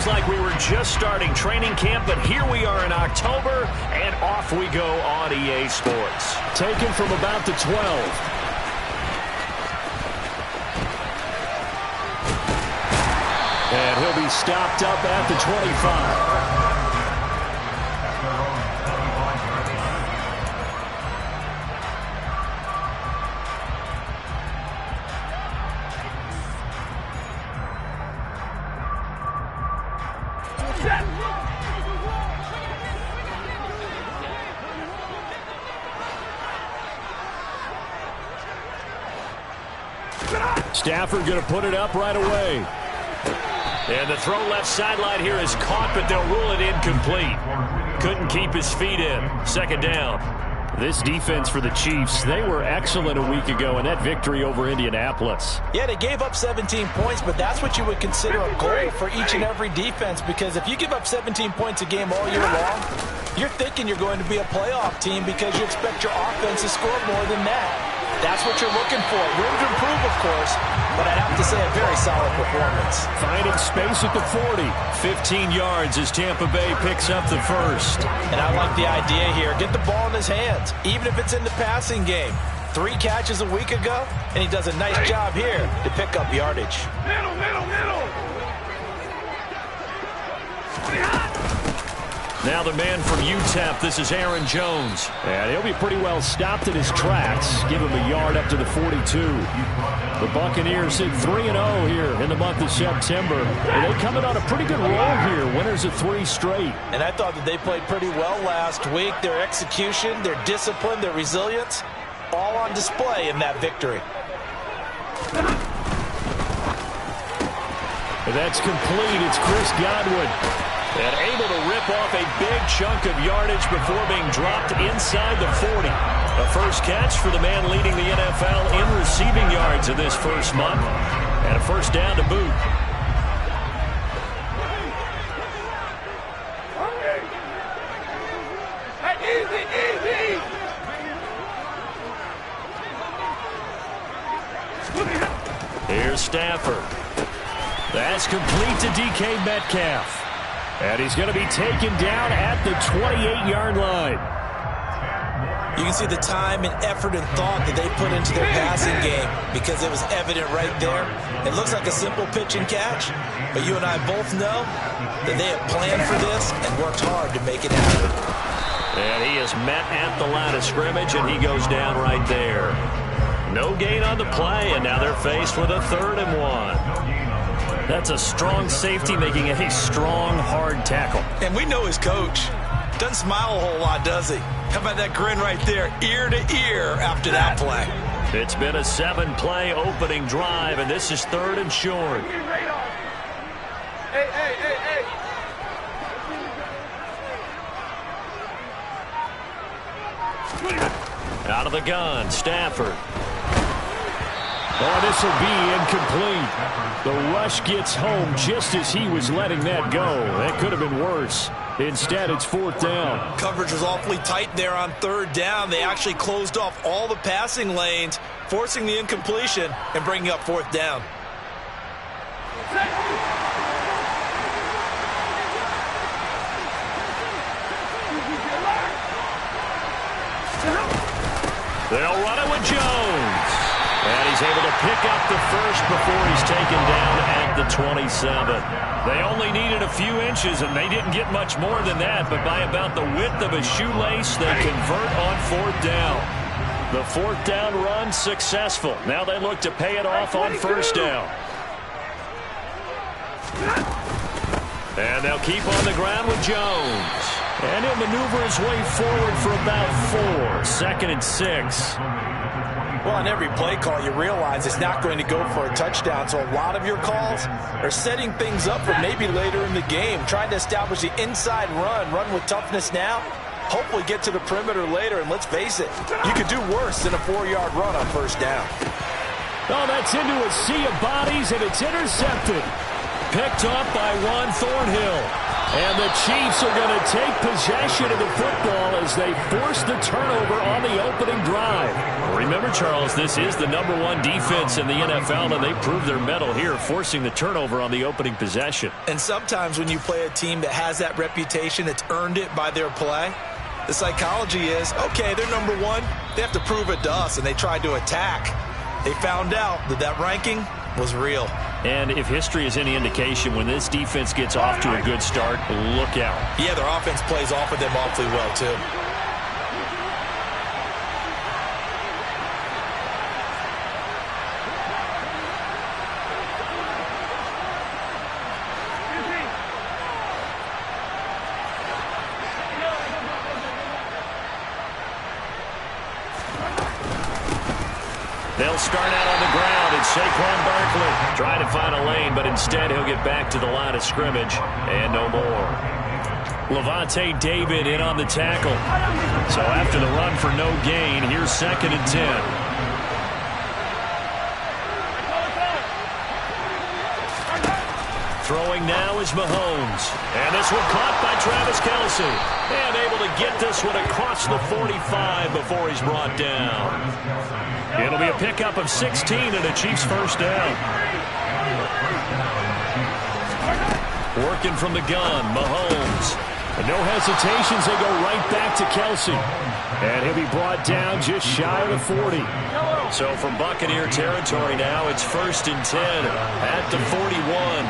Feels like we were just starting training camp, but here we are in October, and off we go on EA Sports. Taken from about the 12. And he'll be stopped up at the 25. Stafford going to put it up right away. And the throw left sideline here is caught, but they'll rule it incomplete. Couldn't keep his feet in. Second down. This defense for the Chiefs, they were excellent a week ago in that victory over Indianapolis. Yeah, they gave up 17 points, but that's what you would consider a goal for each and every defense, because if you give up 17 points a game all year long, you're thinking you're going to be a playoff team because you expect your offense to score more than that. That's what you're looking for. Room to improve, of course, but I'd have to say a very solid performance. Finding space at the 40. 15 yards as Tampa Bay picks up the first. And I like the idea here. Get the ball in his hands, even if it's in the passing game. 3 catches a week ago, and he does a nice job here to pick up yardage. Middle. Now the man from UTEP, this is Aaron Jones. And he'll be pretty well stopped in his tracks. Give him a yard up to the 42. The Buccaneers sit 3-0 here in the month of September. And they coming on a pretty good roll here. Winners of 3 straight. And I thought that they played pretty well last week. Their execution, their discipline, their resilience, all on display in that victory. And that's complete. It's Chris Godwin. And able to rip off a big chunk of yardage before being dropped inside the 40. A first catch for the man leading the NFL in receiving yards in this first month. And a first down to boot. Here's Stafford. That's complete to DK Metcalf. And he's going to be taken down at the 28-yard line. You can see the time and effort and thought that they put into their passing game because it was evident right there. It looks like a simple pitch and catch, but you and I both know that they have planned for this and worked hard to make it happen. And he is met at the line of scrimmage, and he goes down right there. No gain on the play, and now they're faced with a 3rd and 1. That's a strong safety making a strong, hard tackle. And we know his coach. Doesn't smile a whole lot, does he? How about that grin right there, ear to ear after that play? It's been a 7-play opening drive, and this is 3rd and short. Hey. Out of the gun, Stafford. Oh, this will be incomplete. The rush gets home just as he was letting that go. That could have been worse. Instead, it's 4th down. Coverage was awfully tight there on 3rd down. They actually closed off all the passing lanes, forcing the incompletion and bringing up 4th down. They'll run it with Jones. And he's able to pick up the first before he's taken down at the 27. They only needed a few inches, and they didn't get much more than that. But by about the width of a shoelace, they convert on 4th down. The 4th down run successful. Now they look to pay it off on 1st down. And they'll keep on the ground with Jones. And he'll maneuver his way forward for about 4. 2nd and 6. Well, on every play call, you realize it's not going to go for a touchdown. So a lot of your calls are setting things up for maybe later in the game, trying to establish the inside run with toughness now, hopefully get to the perimeter later. And let's face it, you could do worse than a 4-yard run on 1st down. Oh, that's into a sea of bodies, and it's intercepted. Picked up by Juan Thornhill. And the Chiefs are going to take possession of the football as they force the turnover on the opening drive. Remember Remember, Charles, this is the #1 defense in the NFL, and they proved their mettle here, forcing the turnover on the opening possession. And sometimes when you play a team that has that reputation, that's earned it by their play, the psychology is, okay, they're #1. They have to prove it to us, and they tried to attack. They found out that that ranking was real. And if history is any indication, when this defense gets off to a good start, look out. Yeah, their offense plays off of them awfully well, too. They'll start out on the ground, and Saquon Barkley trying to find a lane, but instead he'll get back to the line of scrimmage, and no more. Lavonte David in on the tackle. So after the run for no gain, here's 2nd and 10. Throwing now is Mahomes. And this one caught by Travis Kelce. And able to get this one across the 45 before he's brought down. It'll be a pickup of 16 and a Chiefs first down. Working from the gun, Mahomes. And no hesitations, they go right back to Kelce. And he'll be brought down just shy of the 40. So from Buccaneer territory now, it's 1st and 10 at the 41.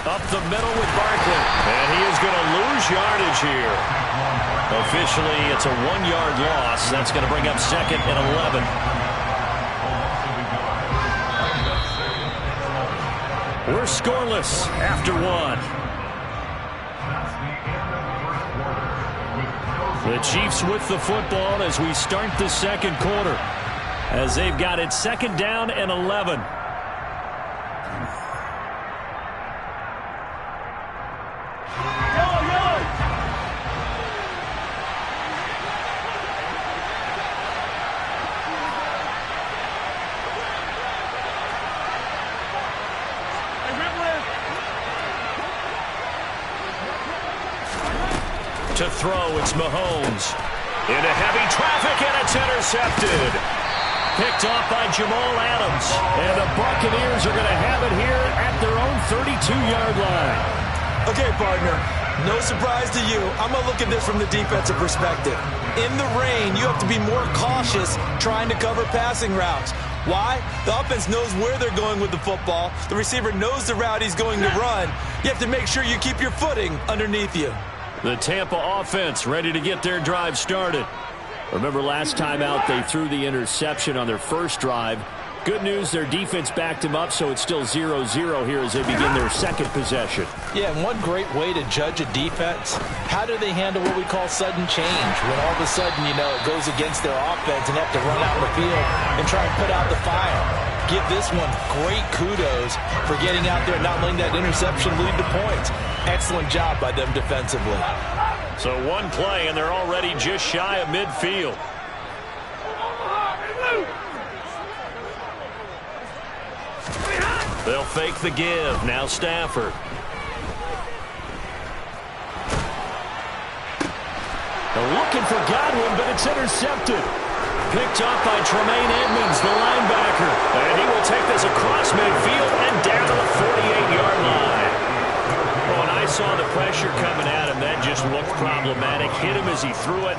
Up the middle with Barkley. And he is going to lose yardage here. Officially, it's a 1-yard loss. That's going to bring up 2nd and 11. We're scoreless after 1. The Chiefs with the football as we start the 2nd quarter, as they've got it 2nd down and 11. To throw, it's Mahomes. Into heavy traffic, and it's intercepted. Picked off by Jamal Adams. And the Buccaneers are going to have it here at their own 32-yard line. Okay, partner, no surprise to you. I'm going to look at this from the defensive perspective. In the rain, you have to be more cautious trying to cover passing routes. Why? The offense knows where they're going with the football. The receiver knows the route he's going to run. You have to make sure you keep your footing underneath you. The Tampa offense ready to get their drive started. Remember last time out, they threw the interception on their first drive. Good news, their defense backed them up, so it's still 0-0 here as they begin their 2nd possession. Yeah, and one great way to judge a defense, how do they handle what we call sudden change? When all of a sudden, you know, it goes against their offense and have to run out in the field and try and put out the fire. Give this one great kudos for getting out there and not letting that interception lead to points. Excellent job by them defensively. So one play, and they're already just shy of midfield. They'll fake the give. Now Stafford. They're looking for Godwin, but it's intercepted. Picked up by Tremaine Edmonds, the linebacker. And he will take this across midfield and down to the 48-yard line. When I saw the pressure coming at him, that just looked problematic. Hit him as he threw it,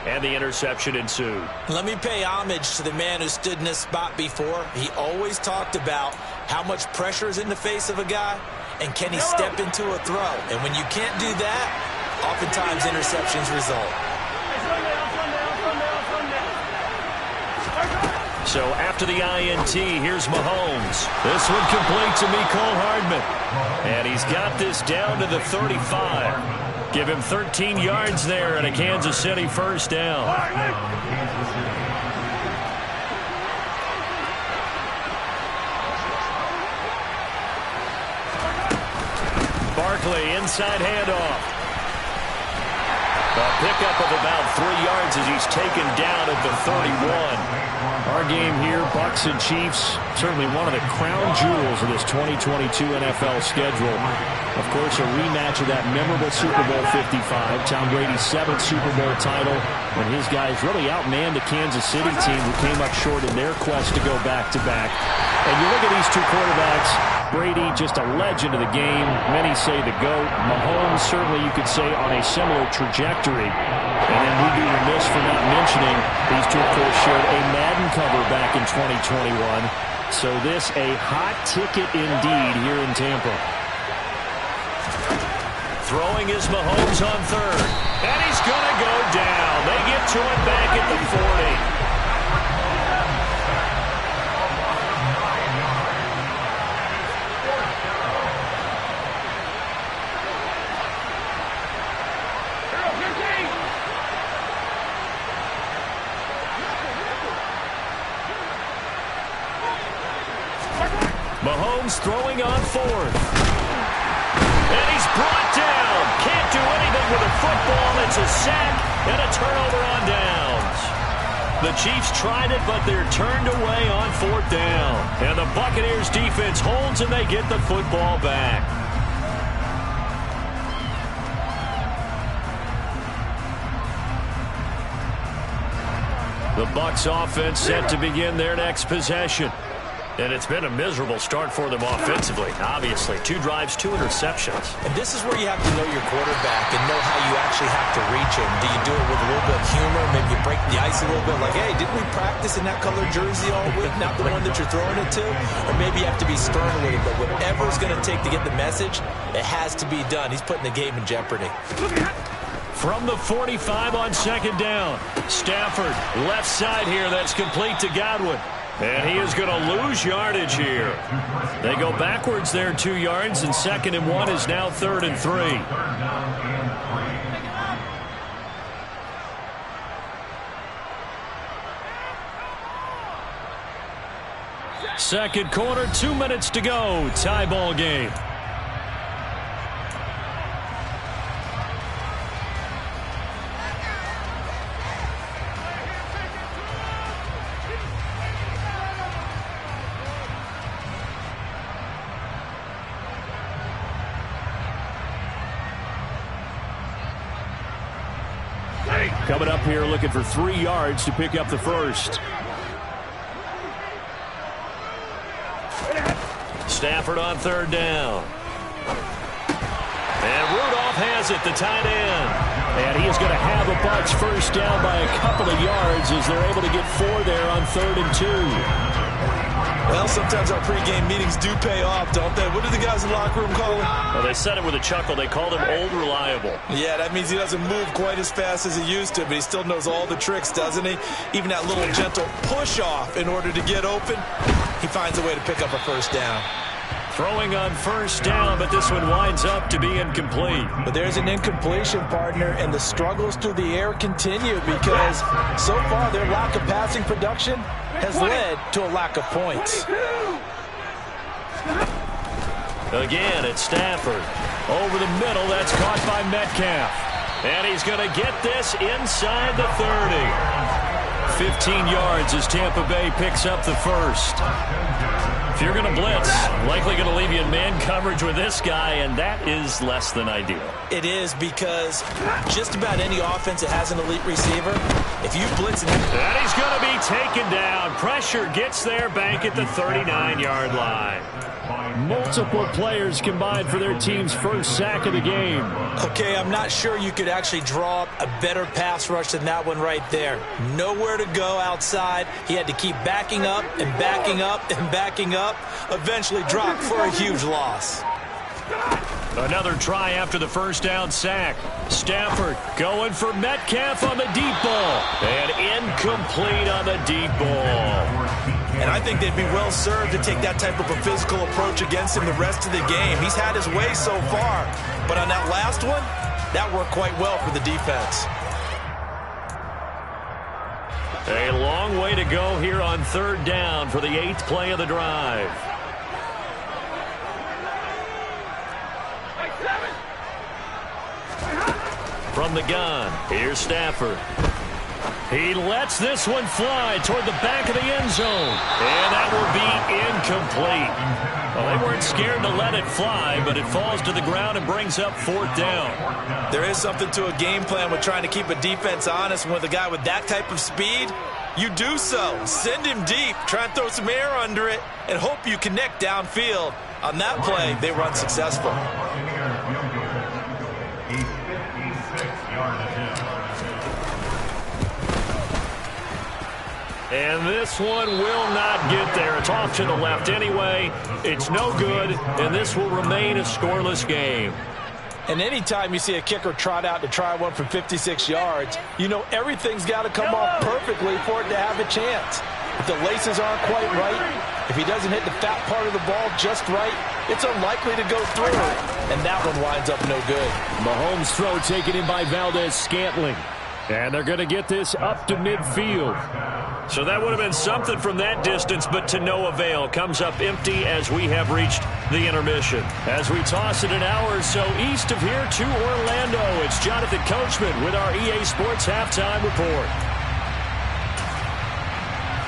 and the interception ensued. Let me pay homage to the man who stood in this spot before. He always talked about how much pressure is in the face of a guy, and can he step into a throw. And when you can't do that, oftentimes interceptions result. So after the INT, here's Mahomes. This one complete to Mecole Hardman. And he's got this down to the 35. Give him 13 yards there and a Kansas City first down. Barkley, inside handoff. A pickup of about 3 yards as he's taken down at the 31. Our game here, Bucs and Chiefs, certainly one of the crown jewels of this 2022 NFL schedule. Of course, a rematch of that memorable Super Bowl 55, Tom Brady's 7th Super Bowl title, when his guys really outmanned the Kansas City team who came up short in their quest to go back-to-back. And you look at these two quarterbacks, Brady, just a legend of the game. Many say the GOAT. Mahomes, certainly you could say, on a similar trajectory. And then we'd be remiss for not mentioning these two, of course, shared a Madden cover back in 2021. So this a hot ticket indeed here in Tampa. Throwing is Mahomes on third. And he's going to go down. They get to it back at the 40. Mahomes throwing on fourth. And he's brought down. Can't do anything with a football. It's a sack and a turnover on downs. The Chiefs tried it, but they're turned away on fourth down. And the Buccaneers defense holds and they get the football back. The Bucs offense set to begin their next possession. And it's been a miserable start for them offensively, obviously. 2 drives, 2 interceptions. And this is where you have to know your quarterback and know how you actually have to reach him. Do you do it with a little bit of humor? Maybe you break the ice a little bit, like, hey, didn't we practice in that color jersey all week, not the one that you're throwing it to? Or maybe you have to be stern with him, but whatever it's going to take to get the message, it has to be done. He's putting the game in jeopardy. From the 45 on second down, Stafford, left side here, that's complete to Godwin. And he is going to lose yardage here. They go backwards there 2 yards, and 2nd and 1 is now 3rd and 3. Second quarter, 2 minutes to go. Tie ball game. Coming up here looking for 3 yards to pick up the first. Stafford on 3rd down. And Rudolph has it, the tight end. And he is going to have the Bucs first down by a couple of yards as they're able to get 4 there on 3rd and 2. Well, sometimes our pregame meetings do pay off, don't they? What do the guys in the locker room call him? Well, they said it with a chuckle. They called him Old Reliable. Yeah, that means he doesn't move quite as fast as he used to, but he still knows all the tricks, doesn't he? Even that little gentle push-off in order to get open, he finds a way to pick up a first down. Throwing on first down, but this one winds up to be incomplete. But there's an incompletion, partner, and the struggles through the air continue because so far their lack of passing production has led to a lack of points. Again, it's Stafford. Over the middle, that's caught by Metcalf. And he's going to get this inside the 30. 15 yards as Tampa Bay picks up the first. If you're going to blitz, likely going to leave you in man coverage with this guy, and that is less than ideal. It is because just about any offense that has an elite receiver, if you blitz... And he's going to be taken down. Pressure gets there back at the 39-yard line. Multiple players combined for their team's first sack of the game. Okay, I'm not sure you could actually draw up a better pass rush than that one right there. Nowhere to go outside. He had to keep backing up and backing up and backing up. Eventually dropped for a huge loss. Another try after the first down sack. Stafford going for Metcalf on the deep ball. And incomplete on the deep ball. And I think they'd be well served to take that type of a physical approach against him the rest of the game. He's had his way so far. But on that last one, that worked quite well for the defense. A long way to go here on 3rd down for the 8th play of the drive. From the gun, here's Stafford. He lets this one fly toward the back of the end zone. And that will be incomplete. Well, they weren't scared to let it fly, but it falls to the ground and brings up 4th down. There is something to a game plan with trying to keep a defense honest. With a guy with that type of speed, you do so. Send him deep, try and throw some air under it, and hope you connect downfield. On that play, they were unsuccessful. And this one will not get there. It's off to the left anyway. It's no good, and this will remain a scoreless game. And anytime you see a kicker trot out to try one from 56 yards, you know everything's got to come off perfectly for it to have a chance. If the laces aren't quite right, if he doesn't hit the fat part of the ball just right, it's unlikely to go through. And that one winds up no good. Mahomes' throw taken in by Valdez-Scantling. And they're going to get this up to midfield. So that would have been something from that distance, but to no avail. Comes up empty as we have reached the intermission. As we toss it an hour or so east of here to Orlando, it's Jonathan Coachman with our EA Sports Halftime Report.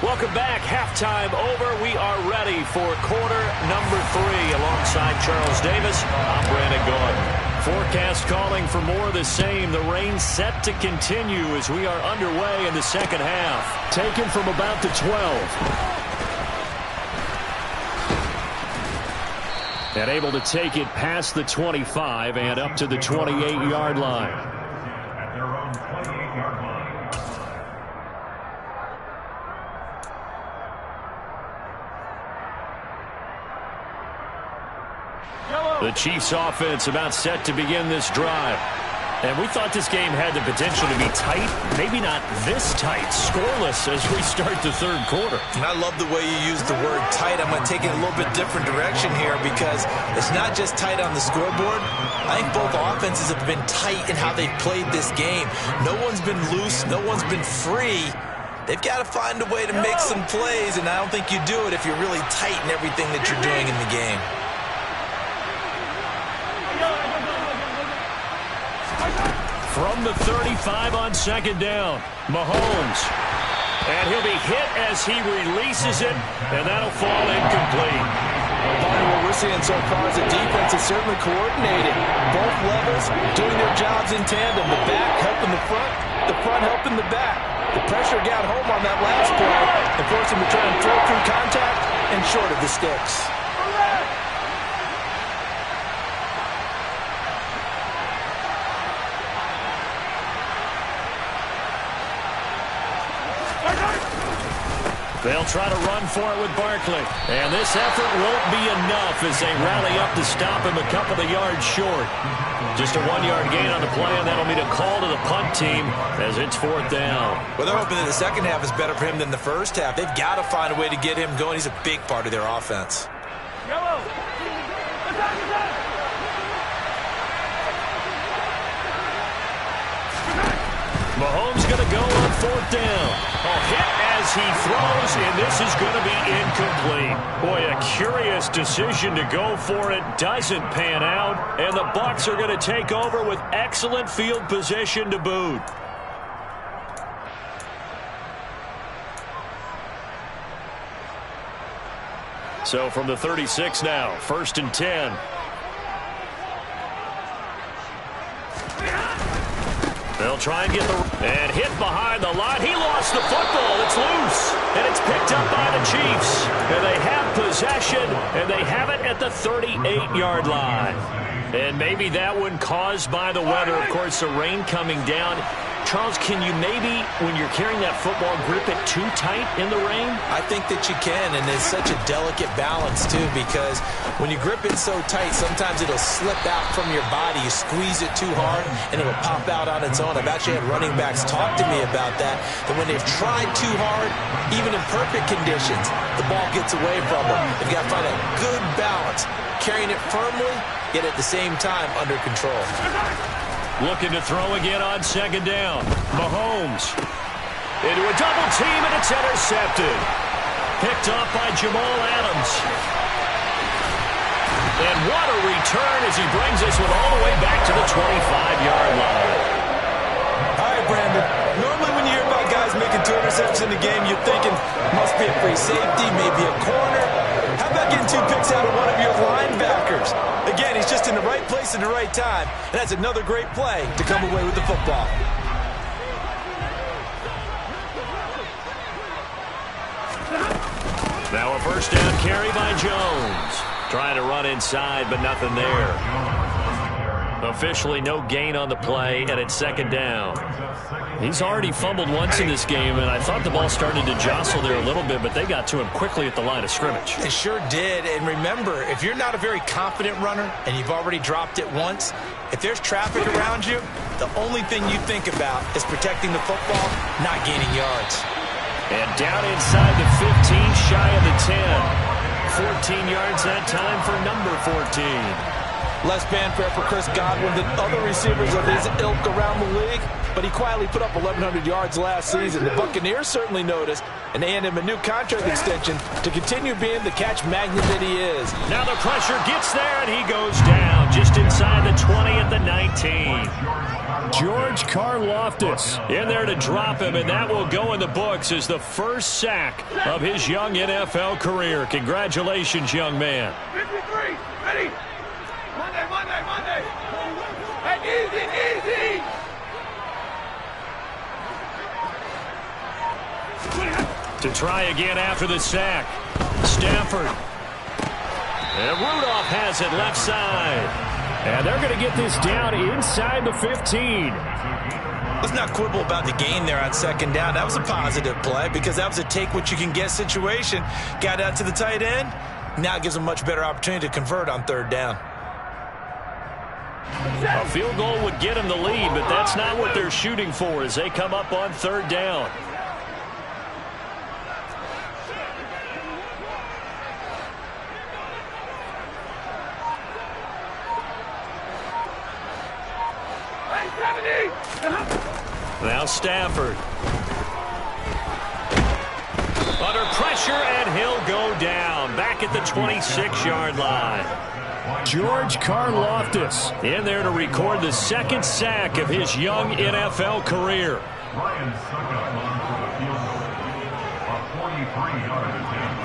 Welcome back. Halftime over. We are ready for quarter number 3. Alongside Charles Davis, I'm Brandon Gaudin. Forecast calling for more of the same. The rain set to continue as we are underway in the second half. Taken from about the 12. And able to take it past the 25 and up to the 28-yard line. The Chiefs offense about set to begin this drive. And we thought this game had the potential to be tight, maybe not this tight, scoreless as we start the third quarter. And I love the way you use the word tight. I'm going to take it a little bit different direction here because it's not just tight on the scoreboard. I think both offenses have been tight in how they've played this game. No one's been loose. No one's been free. They've got to find a way to make some plays, and I don't think you do it if you're really tight in everything that you're doing in the game. From the 35 on second down, Mahomes. And he'll be hit as he releases it, and that'll fall incomplete. What we're seeing so far is the defense is certainly coordinated. Both levels doing their jobs in tandem. The back helping the front helping the back. The pressure got home on that last play and forced him to try and throw through contact and short of the sticks. They'll try to run for it with Barkley. And this effort won't be enough as they rally up to stop him a couple of yards short. Just a 1-yard gain on the play, and that'll be a call to the punt team as it's 4th down. Well, they're hoping that the second half is better for him than the first half. They've got to find a way to get him going. He's a big part of their offense. Mahomes going to go on 4th down. A hit as he throws, and this is going to be incomplete. Boy, a curious decision to go for it. Doesn't pan out, and the Bucs are going to take over with excellent field position to boot. So from the 36 now, 1st and 10. They'll try and get the... And hit behind the line. He lost the football. It's loose. And it's picked up by the Chiefs. And they have possession. And they have it at the 38-yard line. And maybe that one caused by the weather. Of course, the rain coming down. Charles, can you maybe, when you're carrying that football, grip it too tight in the rain? I think that you can, and it's such a delicate balance, too, because when you grip it so tight, sometimes it'll slip out from your body. You squeeze it too hard, and it'll pop out on its own. I've actually had running backs talk to me about that when they've tried too hard, even in perfect conditions, the ball gets away from them. They've got to find a good balance, carrying it firmly, yet at the same time under control. Looking to throw again on second down. Mahomes into a double team, and it's intercepted. Picked off by Jamal Adams. And what a return as he brings us all the way back to the 25-yard line. All right, Brandon. Normally when you hear about in the game, you're thinking, must be a free safety, maybe a corner. How about getting 2 picks out of one of your linebackers? Again, he's just in the right place at the right time, and that's another great play to come away with the football. Now a first down carry by Jones. Trying to run inside, but nothing there. Officially no gain on the play, and it's second down. He's already fumbled once in this game, and I thought the ball started to jostle there a little bit, but they got to him quickly at the line of scrimmage. They sure did, and remember, if you're not a very confident runner and you've already dropped it once, if there's traffic around you, the only thing you think about is protecting the football, not gaining yards. And down inside the 15, shy of the 10. 14 yards that time for number 14. Less fanfare for Chris Godwin than other receivers of his ilk around the league, but he quietly put up 1,100 yards last season. The Buccaneers certainly noticed, and they handed him a new contract extension to continue being the catch magnet that he is. Now the pressure gets there, and he goes down just inside the 20 at the 19. George Karlaftis in there to drop him, and that will go in the books as the first sack of his young NFL career. Congratulations, young man. 53, ready? Monday. Hey, easy. To try again after the sack. Stafford. And Rudolph has it left side. And they're going to get this down inside the 15. Let's not quibble about the gain there on second down. That was a positive play because that was a take-what-you-can-get situation. Got out to the tight end. Now it gives them a much better opportunity to convert on third down. A field goal would get them the lead, but that's not what they're shooting for as they come up on third down. Now Stafford. Under pressure, and he'll go down. Back at the 26-yard line. George Karlaftis in there to record the second sack of his young NFL career. Ryan Suckup on the field goal, a 43-yard attempt.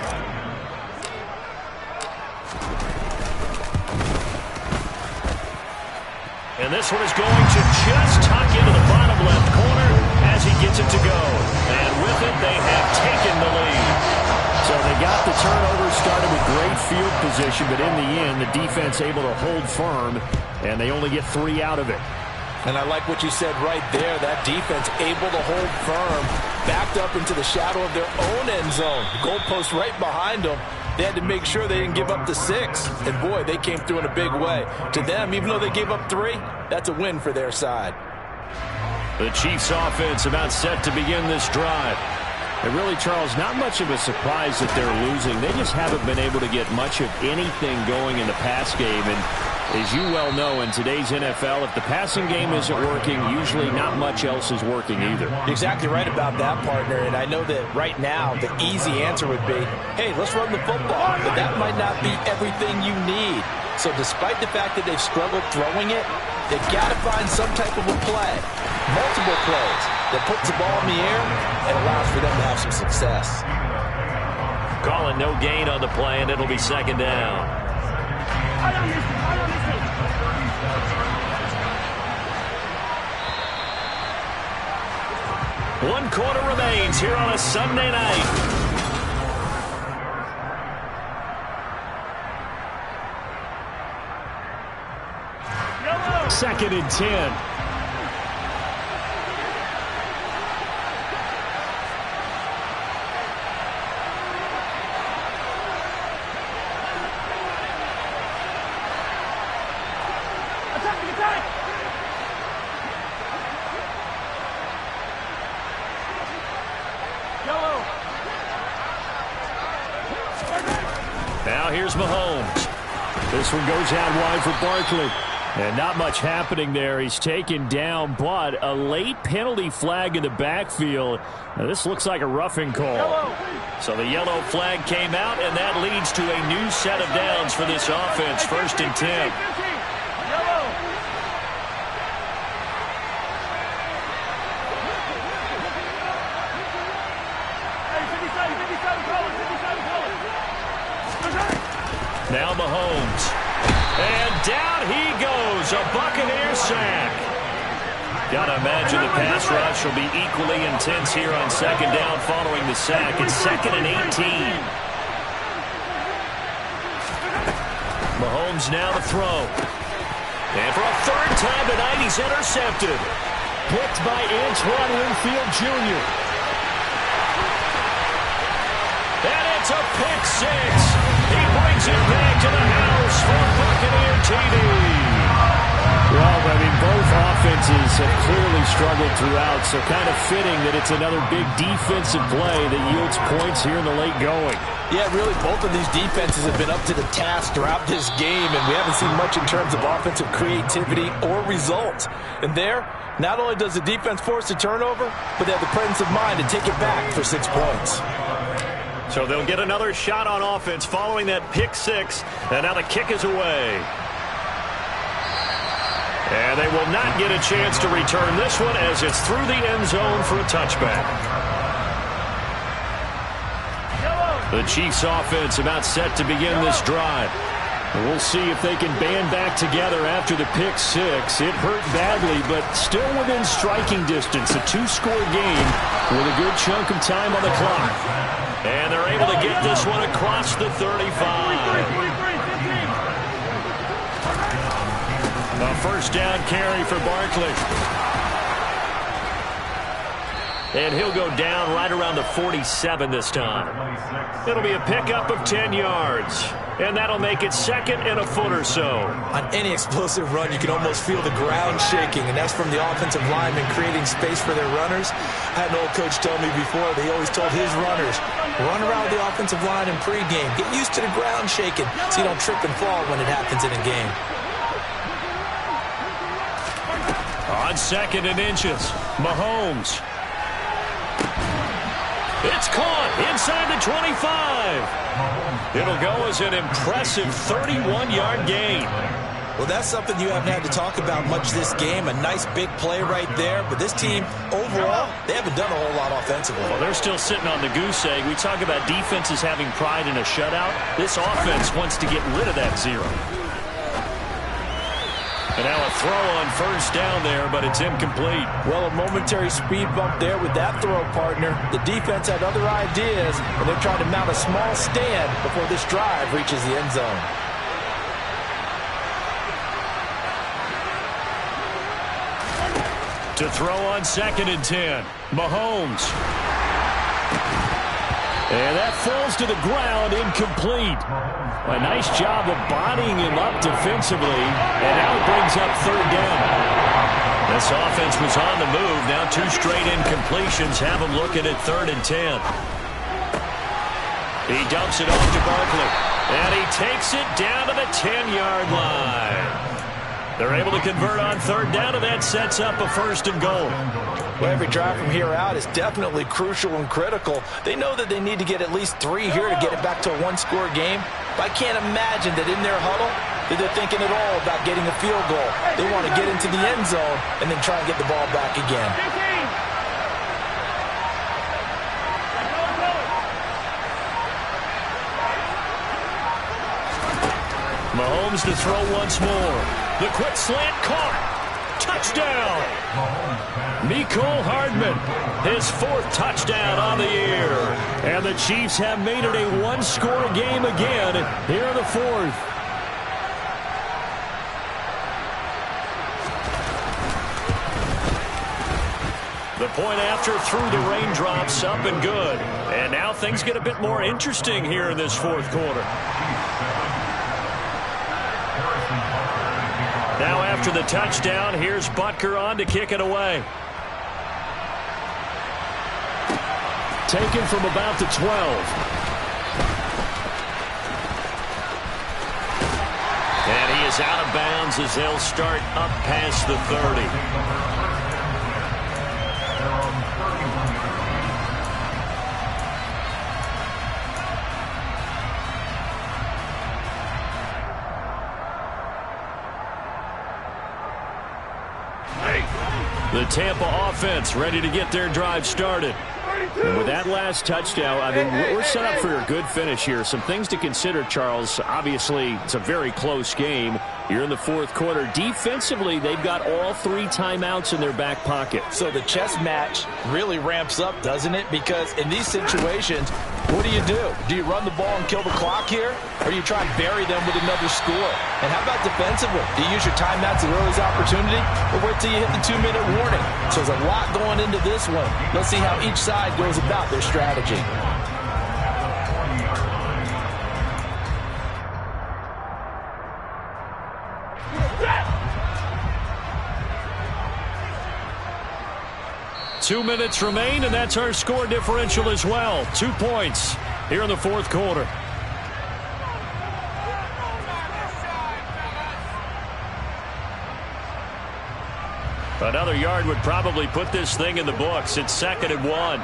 And this one is going to just tuck into the bottom left corner as he gets it to go. And with it, they have taken the lead. So they got the turnover started with great field position, but in the end, the defense able to hold firm, and they only get 3 out of it. And I like what you said right there. That defense able to hold firm, backed up into the shadow of their own end zone. Goalpost right behind them. They had to make sure they didn't give up the 6. And, boy, they came through in a big way. To them, even though they gave up 3, that's a win for their side. The Chiefs offense about set to begin this drive. And really, Charles, not much of a surprise that they're losing. They just haven't been able to get much of anything going in the pass game. And as you well know, in today's NFL, if the passing game isn't working, usually not much else is working either. You're exactly right about that, partner. And I know that right now the easy answer would be, hey, let's run the football. But that might not be everything you need. So despite the fact that they've struggled throwing it, they've got to find some type of a play, multiple plays, that puts the ball in the air and allows for them to have some success. Calling no gain on the play, and it'll be second down. One quarter remains here on a Sunday night. Second and 10. Now here's Mahomes. This one goes out wide for Barkley. And not much happening there. He's taken down, but a late penalty flag in the backfield. Now, this looks like a roughing call. So the yellow flag came out, and that leads to a new set of downs for this offense. First and 10. Mahomes. And down he goes, a Buccaneer sack. Gotta imagine the pass rush will be equally intense here on second down following the sack. It's 2nd and 18. Mahomes now to throw. And for a 3rd time tonight, he's intercepted. Picked by Antoine Winfield Jr. And it's a pick 6. He brings it back to the house for a Buccaneer TD. Well, I mean, both offenses have clearly struggled throughout, so kind of fitting that it's another big defensive play that yields points here in the late going. Yeah, really, both of these defenses have been up to the task throughout this game, and we haven't seen much in terms of offensive creativity or results. And there, not only does the defense force a turnover, but they have the presence of mind to take it back for 6 points. So they'll get another shot on offense following that pick 6, and now the kick is away. And they will not get a chance to return this one as it's through the end zone for a touchback. The Chiefs offense about set to begin this drive. We'll see if they can band back together after the pick 6. It hurt badly, but still within striking distance. A 2-score game with a good chunk of time on the clock. And they're able to get this one across the 35. A 1st down carry for Barkley. And he'll go down right around the 47 this time. It'll be a pickup of 10 yards. And that'll make it 2nd and a foot or so. On any explosive run, you can almost feel the ground shaking, and that's from the offensive linemen creating space for their runners. I had an old coach tell me before, they always told his runners, run around the offensive line in pregame. Get used to the ground shaking so you don't trip and fall when it happens in a game. On 2nd and inches, Mahomes. It's caught inside the 25. It'll go as an impressive 31-yard gain. Well, that's something you haven't had to talk about much this game. A nice big play right there. But this team, overall, they haven't done a whole lot offensively. Well, they're still sitting on the goose egg. We talk about defenses having pride in a shutout. This offense wants to get rid of that 0. And now a throw on 1st down there, but it's incomplete. Well, a momentary speed bump there with that throw, partner. The defense had other ideas, and they're trying to mount a small stand before this drive reaches the end zone. To throw on 2nd and 10, Mahomes. And that falls to the ground, incomplete. A nice job of bodying him up defensively, and now it brings up 3rd down. This offense was on the move. Now 2 straight incompletions have them looking at 3rd and 10. He dumps it off to Barkley, and he takes it down to the 10-yard line. They're able to convert on 3rd down, and that sets up a 1st and goal. Well, every drive from here out is definitely crucial and critical. They know that they need to get at least 3 here to get it back to a 1-score game. But I can't imagine that in their huddle that they're thinking at all about getting a field goal. They want to get into the end zone and then try and get the ball back again. Mahomes to throw once more. The quick slant caught. Touchdown. Mecole Hardman, his 4th touchdown on the year. And the Chiefs have made it a 1-score game again here in the 4th. The point after through the raindrops, up and good. And now things get a bit more interesting here in this 4th quarter. Now after the touchdown, here's Butker on to kick it away. Taken from about the 12. And he is out of bounds as they'll start up past the 30. The Tampa offense ready to get their drive started. And with that last touchdown, I mean, we're set up for a good finish here. Some things to consider, Charles. Obviously, it's a very close game. You're in the fourth quarter. Defensively, they've got all 3 timeouts in their back pocket. So the chess match really ramps up, doesn't it? Because in these situations, what do? Do you run the ball and kill the clock here? Or do you try and bury them with another score? And how about defensively? Do you use your timeouts at earliest opportunity? Or wait till you hit the 2-minute warning? So there's a lot going into this one. Let's see how each side goes about their strategy. Two minutes remain, and that's our score differential as well. 2 points here in the fourth quarter. Another yard would probably put this thing in the books. It's 2nd and 1.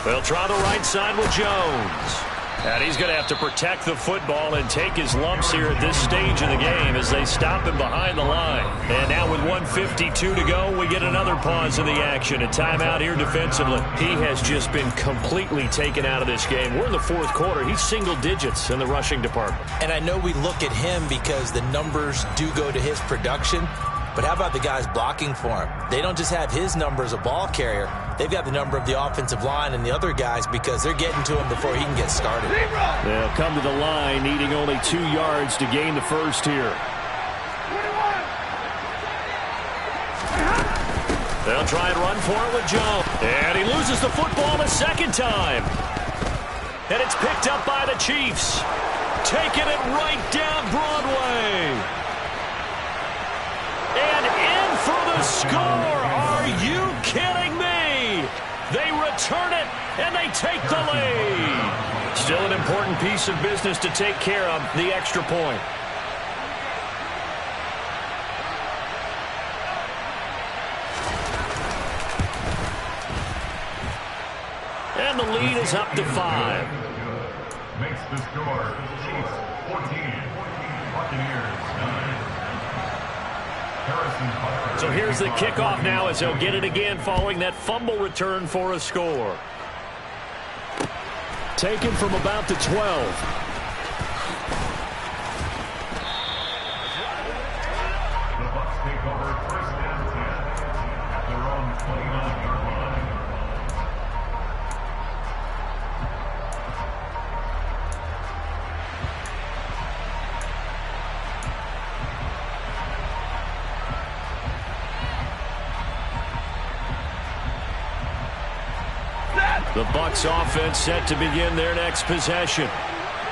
They'll try the right side with Jones. And he's going to have to protect the football and take his lumps here at this stage of the game as they stop him behind the line. And now with 1:52 to go, we get another pause in the action. A timeout here defensively. He has just been completely taken out of this game. We're in the fourth quarter. He's single digits in the rushing department. And I know we look at him because the numbers do go to his production. But how about the guys blocking for him? They don't just have his number as a ball carrier. They've got the number of the offensive line and the other guys because they're getting to him before he can get started. They'll come to the line needing only 2 yards to gain the first here. They'll try and run for it with Jones. And he loses the football a second time. And it's picked up by the Chiefs. Taking it right down Broadway. And in for the score. Are you kidding me? They return it, and they take the lead. Still an important piece of business to take care of, the extra point. And the lead is up to 5. Makes the score Chiefs 14, Buccaneers 9. So here's the kickoff now as they'll get it again following that fumble return for a score. Taken from about the 12. The Bucs take over 1st and 10 at their own 29-yard line. The Bucs offense set to begin their next possession.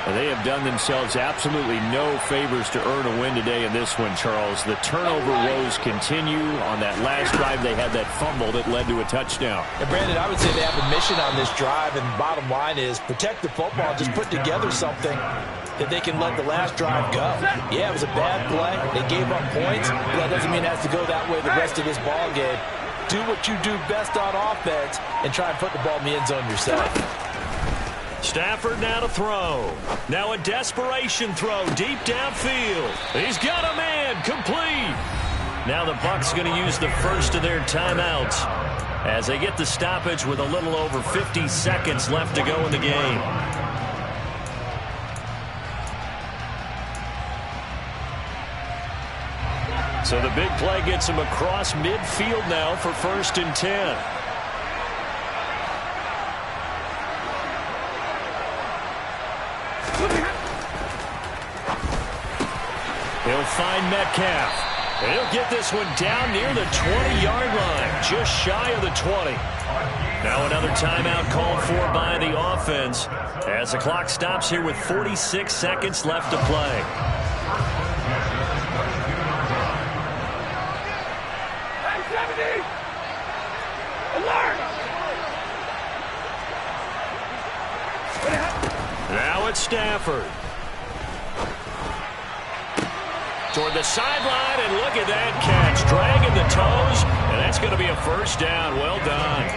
And they have done themselves absolutely no favors to earn a win today in this one, Charles. The turnover woes continue. On that last drive, they had that fumble that led to a touchdown. And Brandon, I would say they have a mission on this drive, and the bottom line is protect the football. Just put together something that they can let the last drive go. Yeah, it was a bad play. They gave up points, but that doesn't mean it has to go that way the rest of this ball game. Do what you do best on offense and try and put the ball in the end zone yourself. Stafford now to throw. Now a desperation throw deep downfield. He's got a man complete. Now the Bucs going to use the first of their timeouts as they get the stoppage with a little over 50 seconds left to go in the game. So the big play gets him across midfield now for 1st and 10. He'll find Metcalf. And he'll get this one down near the 20-yard line, just shy of the 20. Now another timeout called for by the offense as the clock stops here with 46 seconds left to play. Now it's Stafford. toward the sideline, and look at that catch. Dragging the toes, and that's going to be a first down. Well done.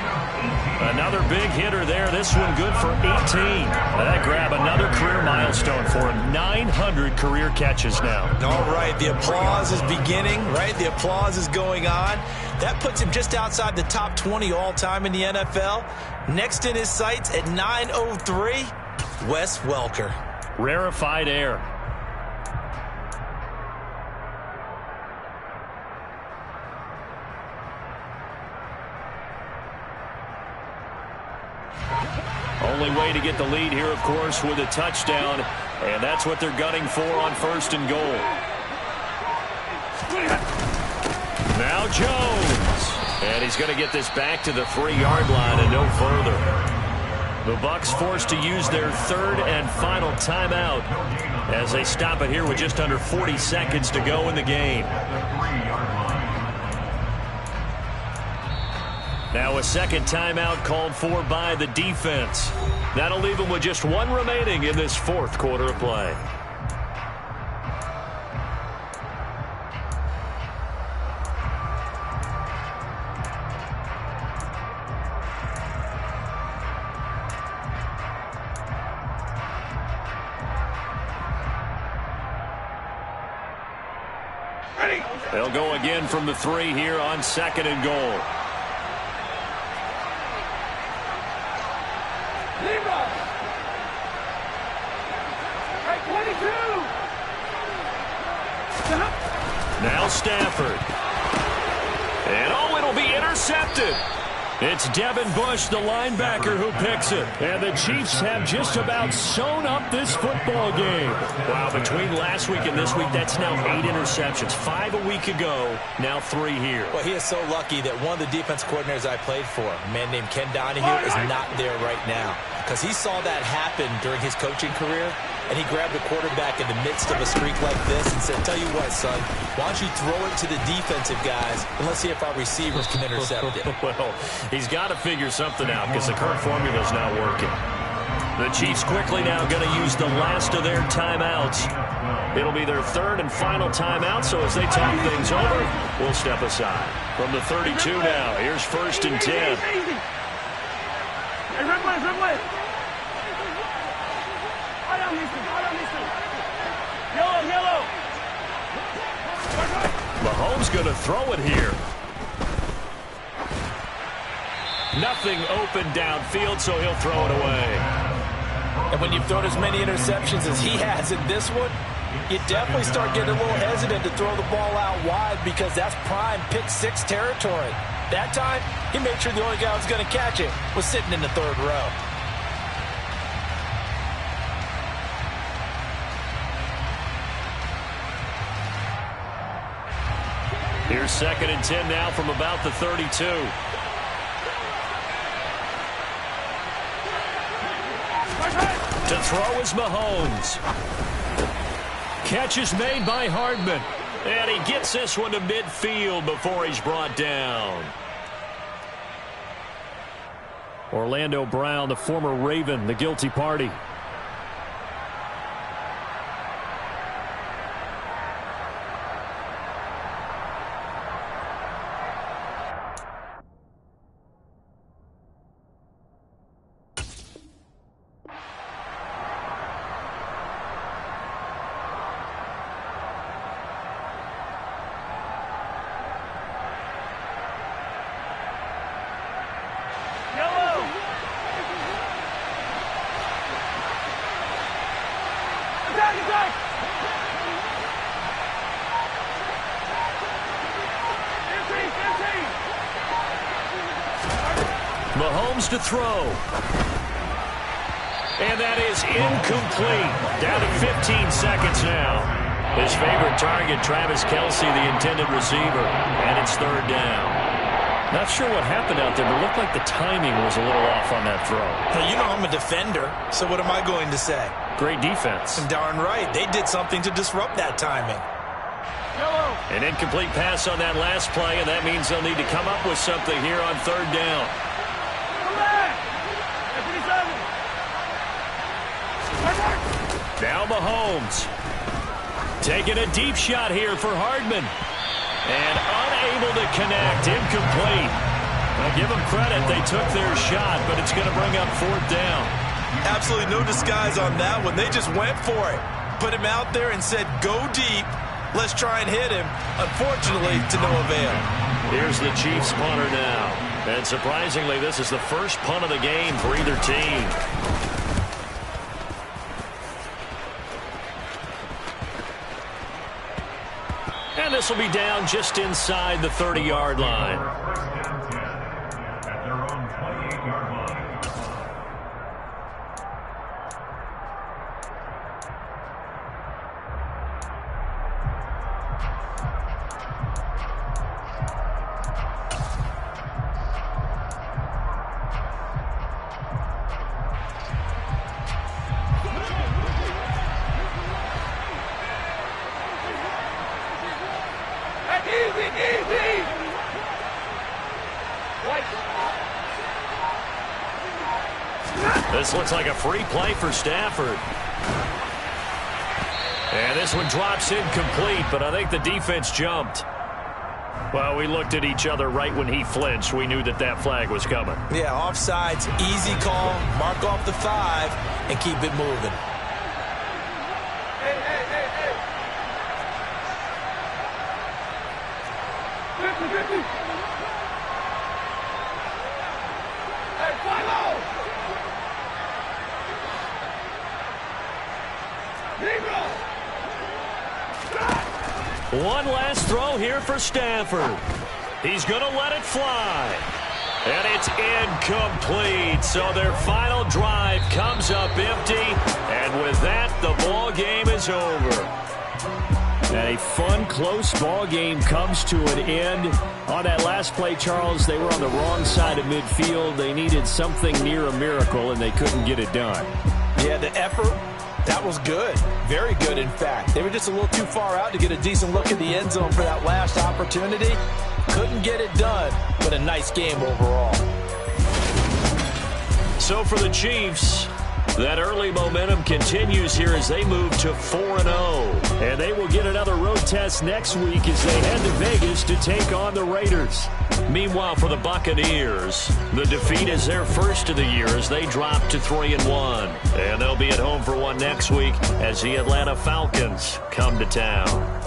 Another big hitter there. This one good for 18. That grab another career milestone for him. 900 career catches now. All right, the applause is beginning, right? The applause is going on. That puts him just outside the top 20 all-time in the NFL. Next in his sights at 903, Wes Welker. Rarefied air. Only way to get the lead here, of course, with a touchdown, and that's what they're gunning for on 1st and goal. Now Jones, and he's going to get this back to the 3-yard line and no further. The Bucs forced to use their 3rd and final timeout as they stop it here with just under 40 seconds to go in the game. Now a second timeout called for by the defense. That'll leave them with just one remaining in this 4th quarter of play. They'll go again from the 3 here on 2nd and goal. Now Stafford. And oh, it'll be intercepted. It's Devin Bush, the linebacker, who picks it. And the Chiefs have just about sewn up this football game. Wow, between last week and this week, that's now 8 interceptions. 5 a week ago, now 3 here. Well, he is so lucky that one of the defense coordinators I played for, a man named Ken Donahue, is not there right now. Because he saw that happen during his coaching career, and he grabbed the quarterback in the midst of a streak like this and said, tell you what, son, why don't you throw it to the defensive guys, and let's see if our receivers can intercept it. Well, he's got to figure something out because the current formula is not working. The Chiefs quickly now going to use the last of their timeouts. It'll be their 3rd and final timeout, so as they talk things over, we'll step aside. From the 32 now, here's 1st and 10. Mahomes going to throw it here. Nothing open downfield, so he'll throw it away. And when you've thrown as many interceptions as he has in this one, you definitely start getting a little hesitant to throw the ball out wide because that's prime pick 6 territory. That time, he made sure the only guy who was going to catch it was sitting in the 3rd row. Here's 2nd and 10 now from about the 32. To throw is Mahomes. Catch is made by Hardman. And he gets this one to midfield before he's brought down. Orlando Brown, the former Raven, the guilty party. Mahomes to throw. And that is incomplete. Down to 15 seconds now. His favorite target, Travis Kelce, the intended receiver. And it's 3rd down. Not sure what happened out there, but it looked like the timing was a little off on that throw. Well, you know I'm a defender, so what am I going to say? Great defense. And darn right, they did something to disrupt that timing. An incomplete pass on that last play, and that means they'll need to come up with something here on 3rd down. Now Mahomes. Taking a deep shot here for Hardman. And unable to connect. Incomplete. I'll give them credit. They took their shot, but it's going to bring up 4th down. Absolutely no disguise on that one. They just went for it. Put him out there and said, go deep. Let's try and hit him. Unfortunately, to no avail. Here's the Chiefs punter now. And surprisingly, this is the first punt of the game for either team. And this will be down just inside the 30-yard line. At their own 28-yard line. This looks like a free play for Stafford. And this one drops incomplete, but I think the defense jumped. Well, we looked at each other right when he flinched. We knew that that flag was coming. Yeah, offsides, easy call. Mark off the 5 and keep it moving. One last throw here for Stafford. He's going to let it fly. And it's incomplete. So their final drive comes up empty. And with that, the ball game is over. And a fun, close ball game comes to an end. On that last play, Charles, they were on the wrong side of midfield. They needed something near a miracle, and they couldn't get it done. Yeah, the effort, that was good. Very good, in fact. They were just a little too far out to get a decent look at the end zone for that last opportunity. Couldn't get it done, but a nice game overall. So for the Chiefs, that early momentum continues here as they move to 4-0. And they will get another road test next week as they head to Vegas to take on the Raiders. Meanwhile, for the Buccaneers, the defeat is their first of the year as they drop to 3-1. And they'll be at home for one next week as the Atlanta Falcons come to town.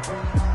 Bye.